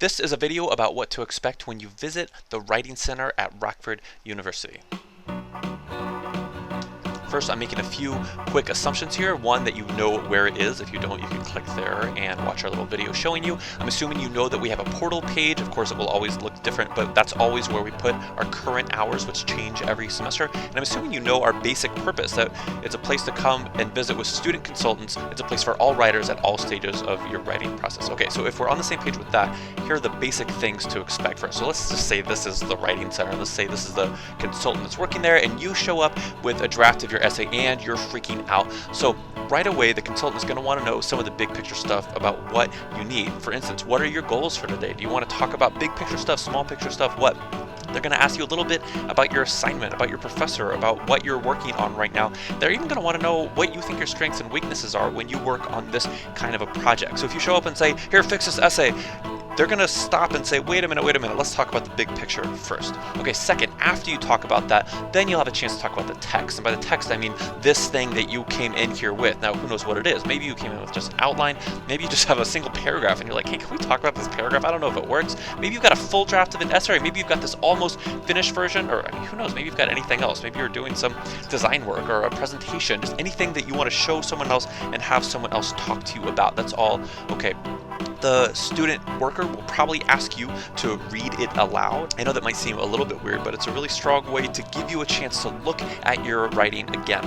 This is a video about what to expect when you visit the Writing Center at Rockford University. First, I'm making a few quick assumptions here. One, that you know where it is. If you don't, you can click there and watch our little video showing you. I'm assuming you know that we have a portal page. Of course, it will always look different, but that's always where we put our current hours, which change every semester. And I'm assuming you know our basic purpose, that it's a place to come and visit with student consultants. It's a place for all writers at all stages of your writing process. Okay, so if we're on the same page with that, here are the basic things to expect first. So let's just say this is the Writing Center. Let's say this is the consultant that's working there, and you show up with a draft of your essay and you're freaking out. So right away, the consultant is going to want to know some of the big picture stuff about what you need. For instance, what are your goals for today? Do you want to talk about big picture stuff, small picture stuff? What? They're going to ask you a little bit about your assignment, about your professor, about what you're working on right now. They're even going to want to know what you think your strengths and weaknesses are when you work on this kind of a project. So if you show up and say, here, fix this essay, they're going to stop and say, wait a minute, let's talk about the big picture first. Okay, second, after you talk about that, then you'll have a chance to talk about the text. And by the text, I mean this thing that you came in here with. Now, who knows what it is? Maybe you came in with just an outline. Maybe you just have a single paragraph and you're like, hey, can we talk about this paragraph? I don't know if it works. Maybe you've got a full draft of an essay, or maybe you've got this almost finished version, or I mean, who knows? Maybe you've got anything else. Maybe you're doing some design work or a presentation, just anything that you want to show someone else and have someone else talk to you about. That's all okay. The student worker will probably ask you to read it aloud. I know that might seem a little bit weird, but it's a really strong way to give you a chance to look at your writing again.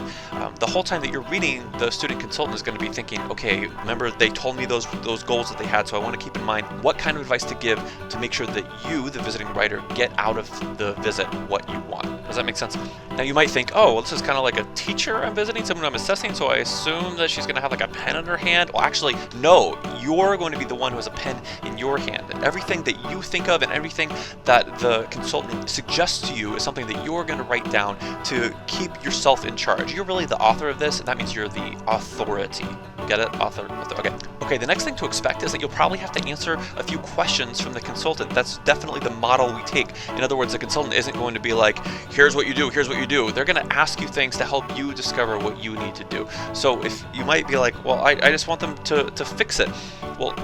The whole time that you're reading, the student consultant is going to be thinking, okay, remember they told me those goals that they had, so I want to keep in mind what kind of advice to give to make sure that you, the visiting writer, get out of the visit what you want. Does that make sense? Now you might think, oh, well, this is kind of like a teacher I'm visiting, someone I'm assessing, so I assume that she's going to have like a pen in her hand. Well, actually, no, you're going to be the one who has a pen in your hand. And everything that you think of and everything that the consultant suggests to you is something that you're going to write down to keep yourself in charge. You're really the author of this, and that means you're the authority. Get it? Author. Okay. Okay, the next thing to expect is that you'll probably have to answer a few questions from the consultant. That's definitely the model we take. In other words, the consultant isn't going to be like, here's what you do, here's what you do. They're going to ask you things to help you discover what you need to do. So if you might be like, well, I just want them to fix it. Well,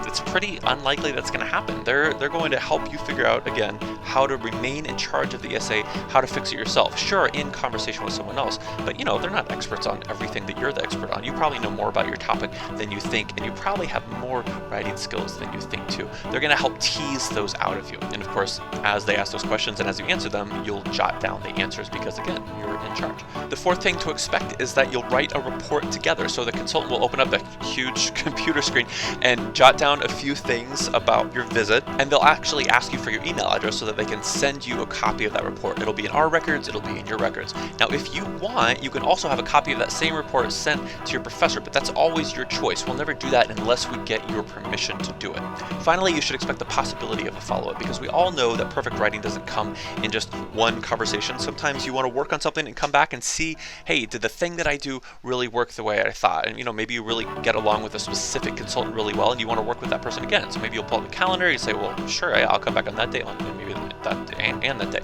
it's pretty unlikely that's going to happen. They're going to help you figure out, again, how to remain in charge of the essay, how to fix it yourself. Sure, in conversation with someone else, but you know, they're not experts on everything that you're the expert on. You probably know more about your topic than you think, and you probably have more writing skills than you think too. They're going to help tease those out of you. And of course, as they ask those questions and as you answer them, you'll jot down the answers because, again, you're in charge. The fourth thing to expect is that you'll write a report together. So the consultant will open up a huge computer screen and jot down a few things about your visit, and they'll actually ask you for your email address so that they can send you a copy of that report. It'll be in our records, it'll be in your records. Now, if you want, you can also have a copy of that same report sent to your professor, but that's always your choice. We'll never do that unless we get your permission to do it. Finally, you should expect the possibility of a follow-up, because we all know that perfect writing doesn't come in just one conversation. Sometimes you want to work on something and come back and see, hey, did the thing that I do really work the way I thought? And you know, maybe you really get along with a specific consultant really well and you want to work with that person again. So maybe you'll pull up the calendar, you say, well, sure, I'll come back on that day, and maybe that day and that day.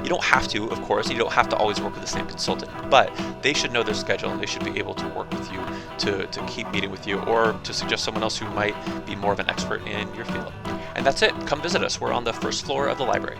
You don't have to, of course, you don't have to always work with the same consultant, but they should know their schedule and they should be able to work with you to keep meeting with you, or to suggest someone else who might be more of an expert in your field. And that's it. Come visit us. We're on the first floor of the library.